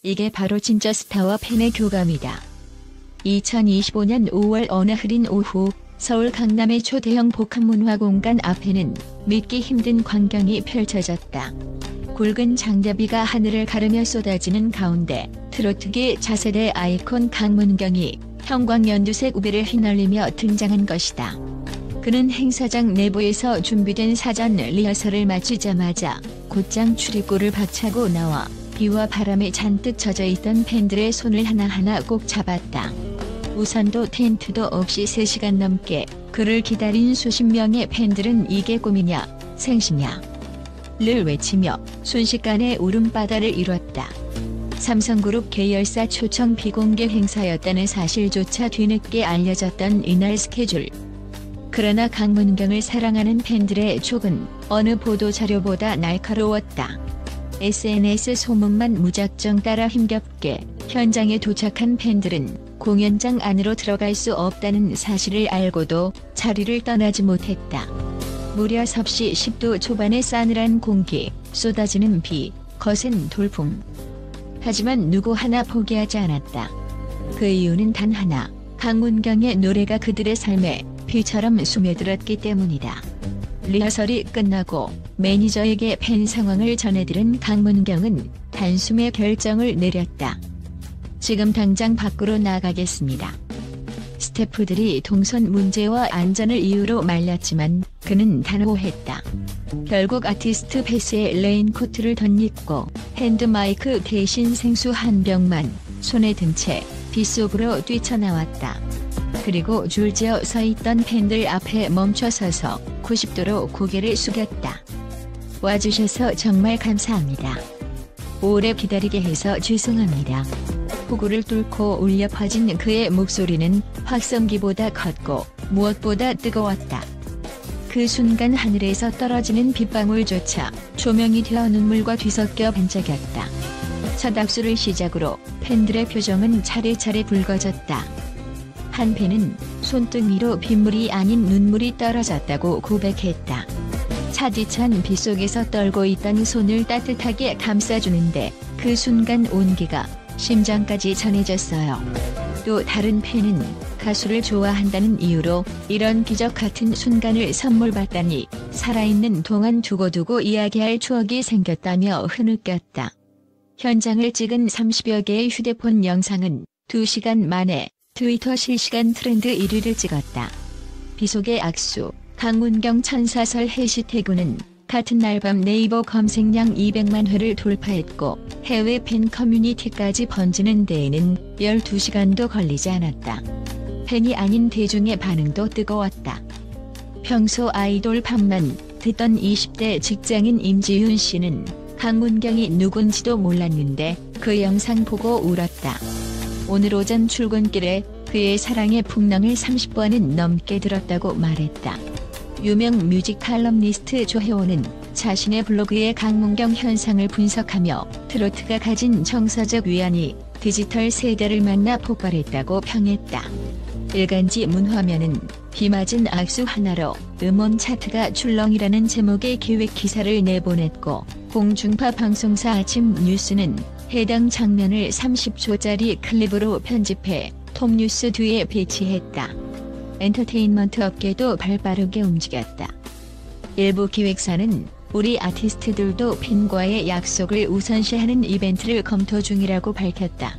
이게 바로 진짜 스타와 팬의 교감이다. 2025년 5월 어느 흐린 오후 서울 강남의 초대형 복합문화공간 앞에는 믿기 힘든 광경이 펼쳐졌다. 굵은 장대비가 하늘을 가르며 쏟아지는 가운데 트로트계 차세대 아이콘 강문경이 형광연두색 우비를 휘날리며 등장한 것이다. 그는 행사장 내부에서 준비된 사전 리허설을 마치자마자 곧장 출입구를 박차고 나와 비와 바람에 잔뜩 젖어있던 팬들의 손을 하나하나 꼭 잡았다. 우산도 텐트도 없이 3시간 넘게 그를 기다린 수십 명의 팬들은 이게 꿈이냐 생시냐 를 외치며 순식간에 울음바다를 이뤘다. 삼성그룹 계열사 초청 비공개 행사였다는 사실조차 뒤늦게 알려졌던 이날 스케줄. 그러나 강문경을 사랑하는 팬들의 촉은 어느 보도자료보다 날카로웠다. SNS 소문만 무작정 따라 힘겹게 현장에 도착한 팬들은 공연장 안으로 들어갈 수 없다는 사실을 알고도 자리를 떠나지 못했다. 무려 섭씨 10도 초반의 싸늘한 공기, 쏟아지는 비, 거센 돌풍. 하지만 누구 하나 포기하지 않았다. 그 이유는 단 하나, 강문경의 노래가 그들의 삶에 비처럼 스며들었기 때문이다. 리허설이 끝나고 매니저에게 팬 상황을 전해들은 강문경은 단숨에 결정을 내렸다. 지금 당장 밖으로 나가겠습니다. 스태프들이 동선 문제와 안전을 이유로 말렸지만 그는 단호했다. 결국 아티스트 패스에 레인코트를 덧입고 핸드마이크 대신 생수 한 병만 손에 든 채 빗속으로 뛰쳐나왔다. 그리고 줄지어 서있던 팬들 앞에 멈춰서서 90도로 고개를 숙였다. 와주셔서 정말 감사합니다. 오래 기다리게 해서 죄송합니다. 폭우를 뚫고 울려 퍼진 그의 목소리는 확성기보다 컸고 무엇보다 뜨거웠다. 그 순간 하늘에서 떨어지는 빗방울조차 조명이 되어 눈물과 뒤섞여 반짝였다. 첫 악수를 시작으로 팬들의 표정은 차례차례 붉어졌다. 한 팬은 손등위로 빗물이 아닌 눈물이 떨어졌다고 고백했다. 차디찬 빗속에서 떨고 있던 손을 따뜻하게 감싸주는데 그 순간 온기가 심장까지 전해졌어요. 또 다른 팬은 가수를 좋아한다는 이유로 이런 기적 같은 순간을 선물받다니 살아있는 동안 두고두고 이야기할 추억이 생겼다며 흐느꼈다. 현장을 찍은 30여 개의 휴대폰 영상은 2시간 만에 트위터 실시간 트렌드 1위를 찍었다. 비속의 악수, 강문경 천사설 해시태그는 같은 날 밤 네이버 검색량 200만 회를 돌파했고 해외 팬 커뮤니티까지 번지는 데에는 12시간도 걸리지 않았다. 팬이 아닌 대중의 반응도 뜨거웠다. 평소 아이돌 팝만 듣던 20대 직장인 임지윤 씨는 강문경이 누군지도 몰랐는데 그 영상 보고 울었다. 오늘 오전 출근길에 그의 사랑의 풍랑을 30번은 넘게 들었다고 말했다. 유명 뮤직 칼럼니스트 조혜원은 자신의 블로그에 강문경 현상을 분석하며 트로트가 가진 정서적 위안이 디지털 세대를 만나 폭발했다고 평했다. 일간지 문화면은 비 맞은 악수 하나로 음원 차트가 출렁이라는 제목의 기획 기사를 내보냈고 공중파 방송사 아침 뉴스는 해당 장면을 30초짜리 클립으로 편집해 톱뉴스 뒤에 배치했다. 엔터테인먼트 업계도 발빠르게 움직였다. 일부 기획사는 우리 아티스트들도 팬과의 약속을 우선시하는 이벤트를 검토 중이라고 밝혔다.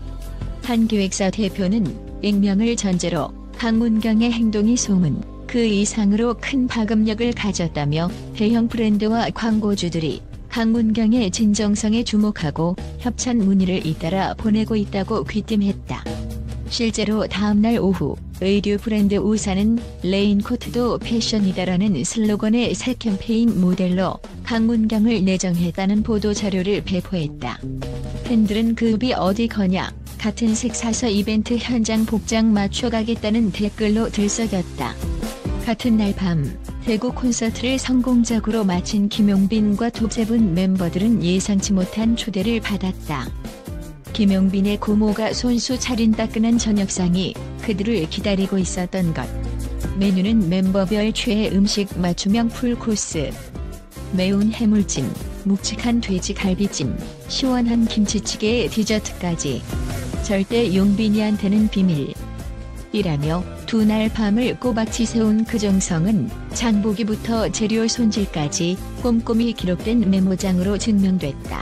한 기획사 대표는 익명을 전제로 강문경의 행동이 소문 그 이상으로 큰 파급력을 가졌다며 대형 브랜드와 광고주들이 강문경의 진정성에 주목하고 협찬 문의를 잇따라 보내고 있다고 귀띔했다. 실제로 다음날 오후 의류 브랜드 우산은 레인코트도 패션이다라는 슬로건의 새 캠페인 모델로 강문경을 내정했다는 보도자료를 배포했다. 팬들은 급이 어디 거냐, 같은 색 사서 이벤트 현장 복장 맞춰가겠다는 댓글로 들썩였다. 같은 날 밤 대구 콘서트를 성공적으로 마친 김용빈과 톱세븐 멤버들은 예상치 못한 초대를 받았다. 김용빈의 고모가 손수 차린 따끈한 저녁상이 그들을 기다리고 있었던 것. 메뉴는 멤버별 최애 음식 맞춤형 풀코스. 매운 해물찜, 묵직한 돼지 갈비찜, 시원한 김치찌개에 디저트까지. 절대 용빈이한테는 비밀이라며 두 날 밤을 꼬박지 세운 그 정성은 장보기부터 재료 손질까지 꼼꼼히 기록된 메모장으로 증명됐다.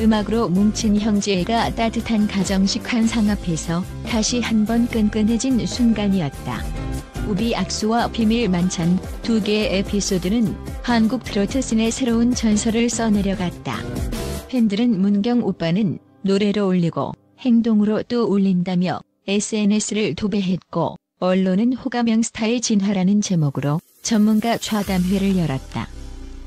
음악으로 뭉친 형제애가 따뜻한 가정식 한상 앞에서 다시 한번 끈끈해진 순간이었다. 우비 악수와 비밀 만찬 두 개의 에피소드는 한국 트로트 씬의 새로운 전설을 써내려갔다. 팬들은 문경 오빠는 노래로 울리고 행동으로 또 울린다며 SNS를 도배했고, 언론은 호감형 스타의 진화라는 제목으로 전문가 좌담회를 열었다.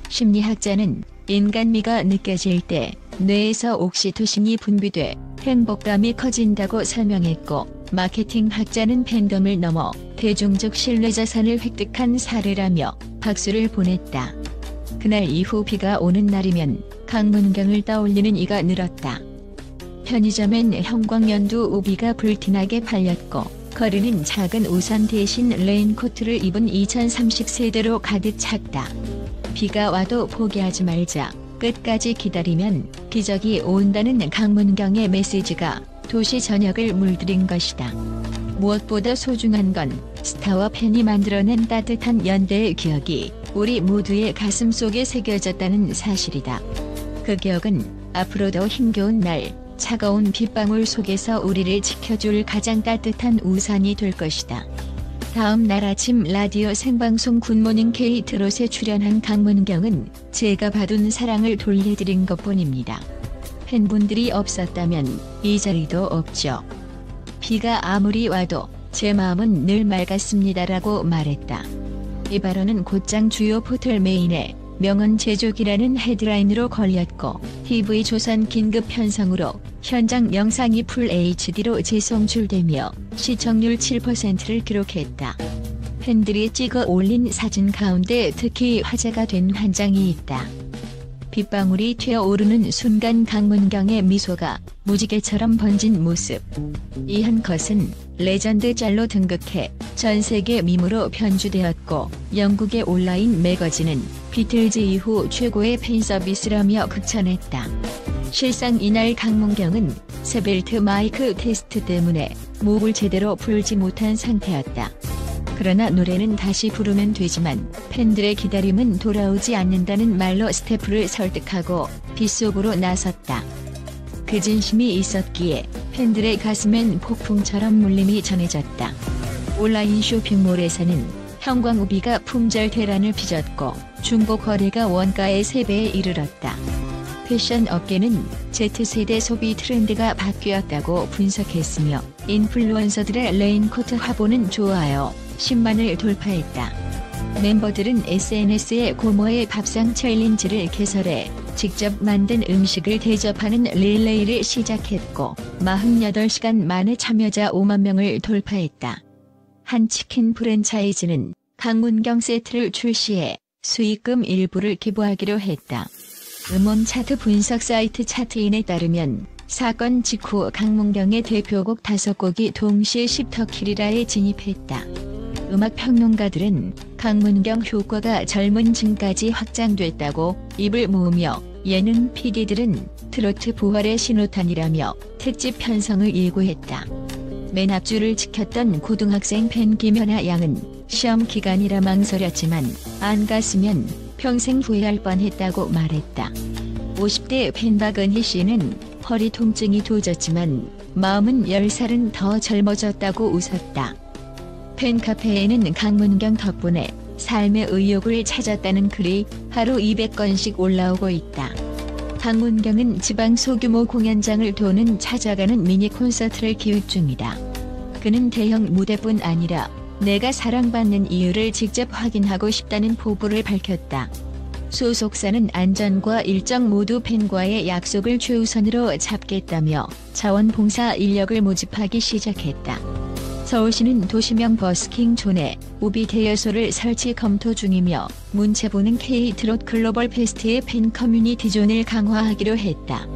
심리학자는 인간미가 느껴질 때 뇌에서 옥시토신이 분비돼 행복감이 커진다고 설명했고, 마케팅 학자는 팬덤을 넘어 대중적 신뢰자산을 획득한 사례라며 박수를 보냈다. 그날 이후 비가 오는 날이면 강문경을 떠올리는 이가 늘었다. 편의점엔 형광연두 우비가 불티나게 팔렸고, 거리는 작은 우산 대신 레인코트를 입은 2030 세대로 가득 찼다. 비가 와도 포기하지 말자, 끝까지 기다리면 기적이 온다는 강문경의 메시지가 도시 전역을 물들인 것이다. 무엇보다 소중한 건 스타와 팬이 만들어낸 따뜻한 연대의 기억이 우리 모두의 가슴속에 새겨졌다는 사실이다. 그 기억은 앞으로도 힘겨운 날, 차가운 빗방울 속에서 우리를 지켜줄 가장 따뜻한 우산이 될 것이다. 다음 날 아침 라디오 생방송 굿모닝 K-트롯에 출연한 강문경은 제가 받은 사랑을 돌려드린 것뿐입니다. 팬분들이 없었다면 이 자리도 없죠. 비가 아무리 와도 제 마음은 늘 맑았습니다라고 말했다. 이 발언은 곧장 주요 포털 메인에 명언 제조기라는 헤드라인으로 걸렸고, TV조선 긴급 편성으로 현장 영상이 풀 HD로 재송출되며 시청률 7%를 기록했다. 팬들이 찍어 올린 사진 가운데 특히 화제가 된 한 장이 있다. 빗방울이 튀어오르는 순간 강문경의 미소가 무지개처럼 번진 모습. 이 한 컷은 레전드 짤로 등극해 전 세계 밈으로 변주되었고, 영국의 온라인 매거진은 비틀즈 이후 최고의 팬서비스라며 극찬했다. 실상 이날 강문경은 새벨트 마이크 테스트 때문에 목을 제대로 풀지 못한 상태였다. 그러나 노래는 다시 부르면 되지만 팬들의 기다림은 돌아오지 않는다는 말로 스태프를 설득하고 빗속으로 나섰다. 그 진심이 있었기에 팬들의 가슴엔 폭풍처럼 울림이 전해졌다. 온라인 쇼핑몰에서는 형광우비가 품절 대란을 빚었고, 중고 거래가 원가의 3배에 이르렀다. 패션 업계는 Z세대 소비 트렌드가 바뀌었다고 분석했으며, 인플루언서들의 레인코트 화보는 좋아요 10만을 돌파했다. 멤버들은 SNS에 고모의 밥상 챌린지를 개설해 직접 만든 음식을 대접하는 릴레이를 시작했고, 48시간 만에 참여자 5만 명을 돌파했다. 한 치킨 프랜차이즈는 강문경 세트를 출시해 수익금 일부를 기부하기로 했다. 음원 차트 분석 사이트 차트인에 따르면 사건 직후 강문경의 대표곡 5곡이 동시에 10터키리라에 진입했다. 음악 평론가들은 강문경 효과가 젊은 층까지 확장됐다고 입을 모으며, 예능 PD들은 트로트 부활의 신호탄이라며 특집 편성을 예고했다. 맨 앞줄을 지켰던 고등학생 팬 김연아 양은 시험 기간이라 망설였지만 안 갔으면 평생 후회할 뻔했다고 말했다. 50대 팬 박은희 씨는 허리 통증이 도졌지만 마음은 10살은 더 젊어졌다고 웃었다. 팬카페에는 강문경 덕분에 삶의 의욕을 찾았다는 글이 하루 200건씩 올라오고 있다. 강문경은 지방 소규모 공연장을 도는 찾아가는 미니 콘서트를 기획 중이다. 그는 대형 무대뿐 아니라 내가 사랑받는 이유를 직접 확인하고 싶다는 포부를 밝혔다. 소속사는 안전과 일정 모두 팬과의 약속을 최우선으로 잡겠다며 자원봉사 인력을 모집하기 시작했다. 서울시는 도시명 버스킹 존에 우비 대여소를 설치 검토 중이며, 문체부는 K-트롯 글로벌 페스트의 팬 커뮤니티 존을 강화하기로 했다.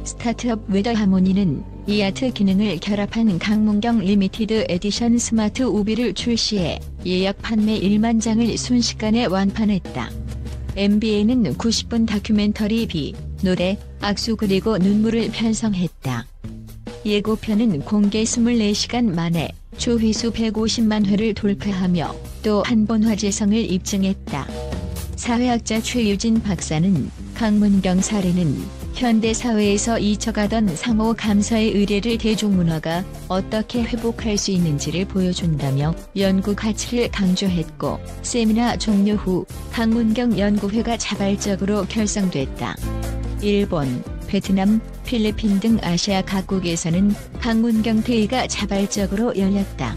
스타트업 웨더하모니는 이아트 기능을 결합한 강문경 리미티드 에디션 스마트 우비를 출시해 예약 판매 1만 장을 순식간에 완판했다. MBN은 90분 다큐멘터리 비, 노래, 악수 그리고 눈물을 편성했다. 예고편은 공개 24시간 만에 조회수 150만 회를 돌파하며 또 한 번 화제성을 입증했다. 사회학자 최유진 박사는 강문경 사례는 현대 사회에서 잊혀가던 상호 감사의 의례를 대중문화가 어떻게 회복할 수 있는지를 보여준다며 연구 가치를 강조했고, 세미나 종료 후 강문경 연구회가 자발적으로 결성됐다. 일본, 베트남, 필리핀 등 아시아 각국에서는 강문경 데이가 자발적으로 열렸다.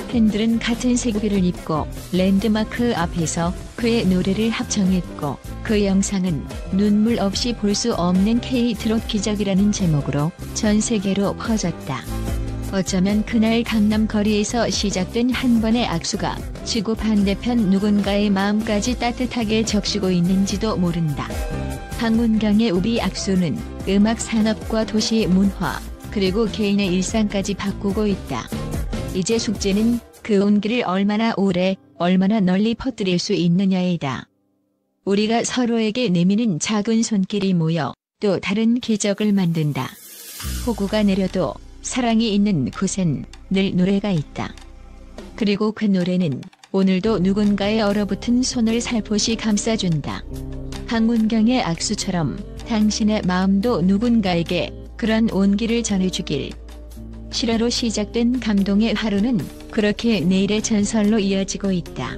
팬들은 같은 색의를 입고 랜드마크 앞에서 그의 노래를 합창했고, 그 영상은 눈물 없이 볼 수 없는 K-트롯 기적이라는 제목으로 전 세계로 퍼졌다. 어쩌면 그날 강남 거리에서 시작된 한 번의 악수가 지구 반대편 누군가의 마음까지 따뜻하게 적시고 있는지도 모른다. 강문경의 우비 악수는 음악 산업과 도시 문화, 그리고 개인의 일상까지 바꾸고 있다. 이제 숙제는 그 온기를 얼마나 오래, 얼마나 널리 퍼뜨릴 수 있느냐이다. 우리가 서로에게 내미는 작은 손길이 모여 또 다른 기적을 만든다. 폭우가 내려도 사랑이 있는 곳엔 늘 노래가 있다. 그리고 그 노래는 오늘도 누군가의 얼어붙은 손을 살포시 감싸준다. 강문경의 악수처럼 당신의 마음도 누군가에게 그런 온기를 전해주길. 실화로 시작된 감동의 하루는 그렇게 내일의 전설로 이어지고 있다.